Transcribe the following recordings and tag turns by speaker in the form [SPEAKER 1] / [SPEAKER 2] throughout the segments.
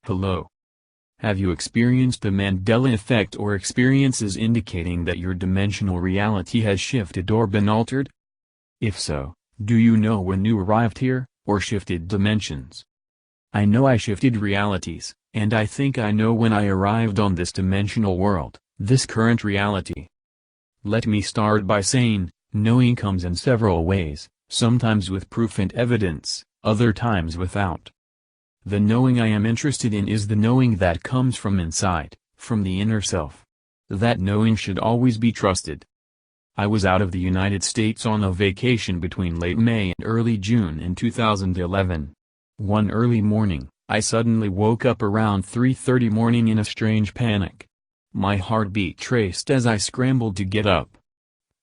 [SPEAKER 1] Hello. Have you experienced the Mandela effect or experiences indicating that your dimensional reality has shifted or been altered? If so, do you know when you arrived here, or shifted dimensions? I know I shifted realities, and I think I know when I arrived on this dimensional world, this current reality. Let me start by saying, knowing comes in several ways, sometimes with proof and evidence, other times without. The knowing I am interested in is the knowing that comes from inside, from the inner self. That knowing should always be trusted. I was out of the United States on a vacation between late May and early June in 2011. One early morning, I suddenly woke up around 3:30 morning in a strange panic. My heartbeat raced as I scrambled to get up.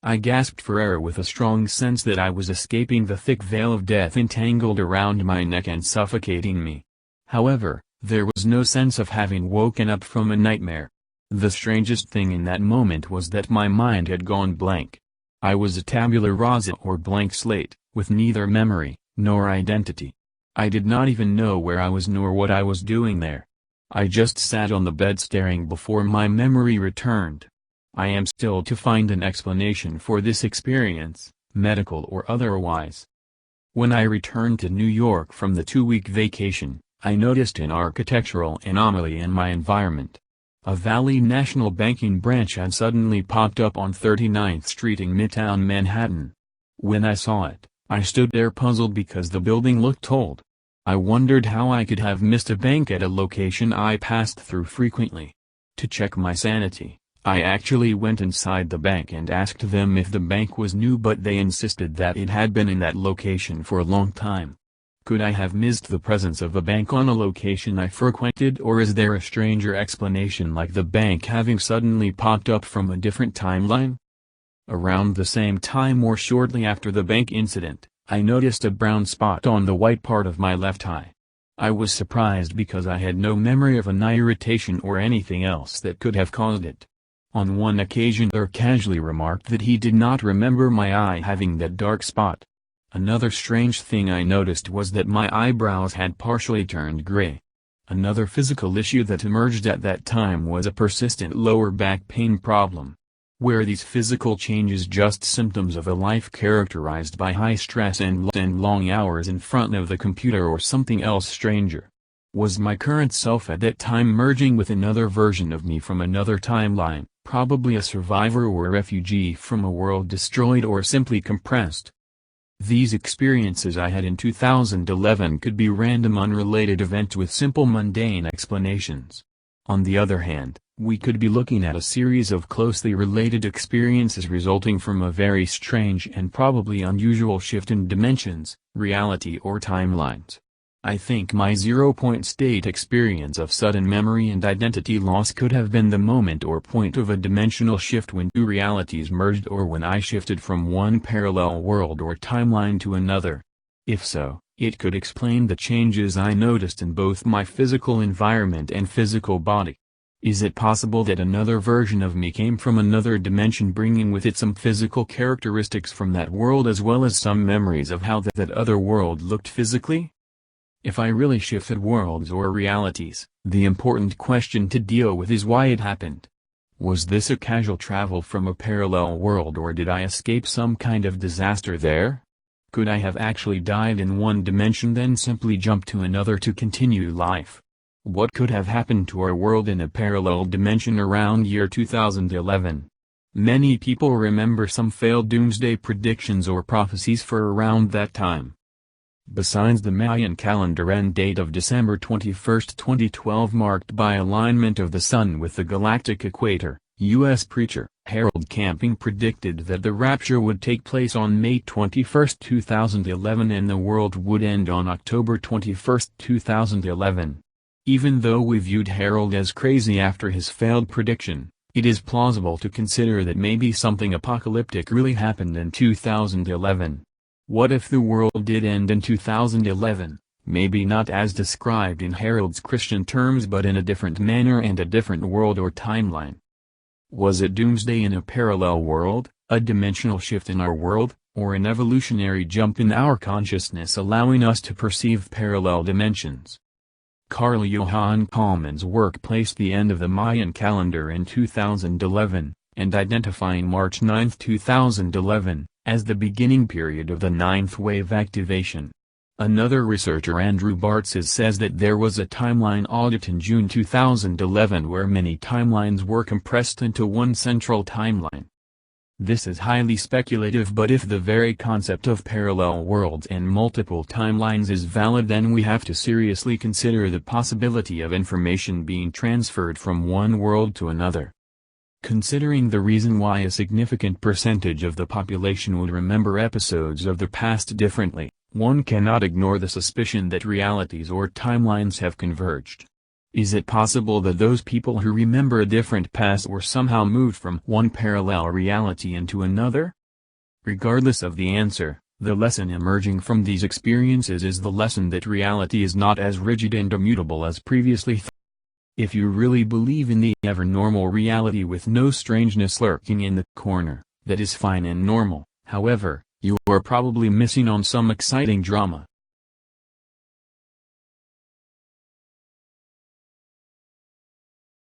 [SPEAKER 1] I gasped for air with a strong sense that I was escaping the thick veil of death entangled around my neck and suffocating me. However, there was no sense of having woken up from a nightmare. The strangest thing in that moment was that my mind had gone blank. I was a tabula rasa or blank slate, with neither memory, nor identity. I did not even know where I was nor what I was doing there. I just sat on the bed staring before my memory returned. I am still to find an explanation for this experience, medical or otherwise. When I returned to New York from the 2-week vacation, I noticed an architectural anomaly in my environment. A Valley National banking branch had suddenly popped up on 39th Street in Midtown Manhattan. When I saw it, I stood there puzzled because the building looked old. I wondered how I could have missed a bank at a location I passed through frequently. To check my sanity, I actually went inside the bank and asked them if the bank was new, but they insisted that it had been in that location for a long time. Could I have missed the presence of a bank on a location I frequented, or is there a stranger explanation like the bank having suddenly popped up from a different timeline? Around the same time or shortly after the bank incident, I noticed a brown spot on the white part of my left eye. I was surprised because I had no memory of an eye irritation or anything else that could have caused it. On one occasion they casually remarked that he did not remember my eye having that dark spot. Another strange thing I noticed was that my eyebrows had partially turned gray. Another physical issue that emerged at that time was a persistent lower back pain problem. Were these physical changes just symptoms of a life characterized by high stress and long hours in front of the computer, or something else stranger? Was my current self at that time merging with another version of me from another timeline, probably a survivor or a refugee from a world destroyed or simply compressed? These experiences I had in 2011 could be random unrelated events with simple mundane explanations. On the other hand, we could be looking at a series of closely related experiences resulting from a very strange and probably unusual shift in dimensions, reality or timelines. I think my zero-point state experience of sudden memory and identity loss could have been the moment or point of a dimensional shift when two realities merged, or when I shifted from one parallel world or timeline to another. If so, it could explain the changes I noticed in both my physical environment and physical body. Is it possible that another version of me came from another dimension, bringing with it some physical characteristics from that world as well as some memories of how that other world looked physically? If I really shifted worlds or realities, the important question to deal with is why it happened. Was this a casual travel from a parallel world, or did I escape some kind of disaster there? Could I have actually died in one dimension then simply jumped to another to continue life? What could have happened to our world in a parallel dimension around year 2011? Many people remember some failed doomsday predictions or prophecies for around that time. Besides the Mayan calendar end date of December 21, 2012 marked by alignment of the Sun with the galactic equator, U.S. preacher Harold Camping predicted that the rapture would take place on May 21, 2011 and the world would end on October 21, 2011. Even though we viewed Harold as crazy after his failed prediction, it is plausible to consider that maybe something apocalyptic really happened in 2011. What if the world did end in 2011, maybe not as described in Harold's Christian terms but in a different manner and a different world or timeline? Was it doomsday in a parallel world, a dimensional shift in our world, or an evolutionary jump in our consciousness allowing us to perceive parallel dimensions? Carl Johann Kallmann's work placed the end of the Mayan calendar in 2011, and identifying March 9, 2011, as the beginning period of the ninth wave activation. Another researcher, Andrew Bartses, says that there was a timeline audit in June 2011 where many timelines were compressed into one central timeline. This is highly speculative, but if the very concept of parallel worlds and multiple timelines is valid, then we have to seriously consider the possibility of information being transferred from one world to another. Considering the reason why a significant percentage of the population would remember episodes of the past differently, one cannot ignore the suspicion that realities or timelines have converged. Is it possible that those people who remember a different past were somehow moved from one parallel reality into another? Regardless of the answer, the lesson emerging from these experiences is the lesson that reality is not as rigid and immutable as previously thought. If you really believe in the ever-normal reality with no strangeness lurking in the corner, that is fine and normal. However, you are probably missing on some exciting drama.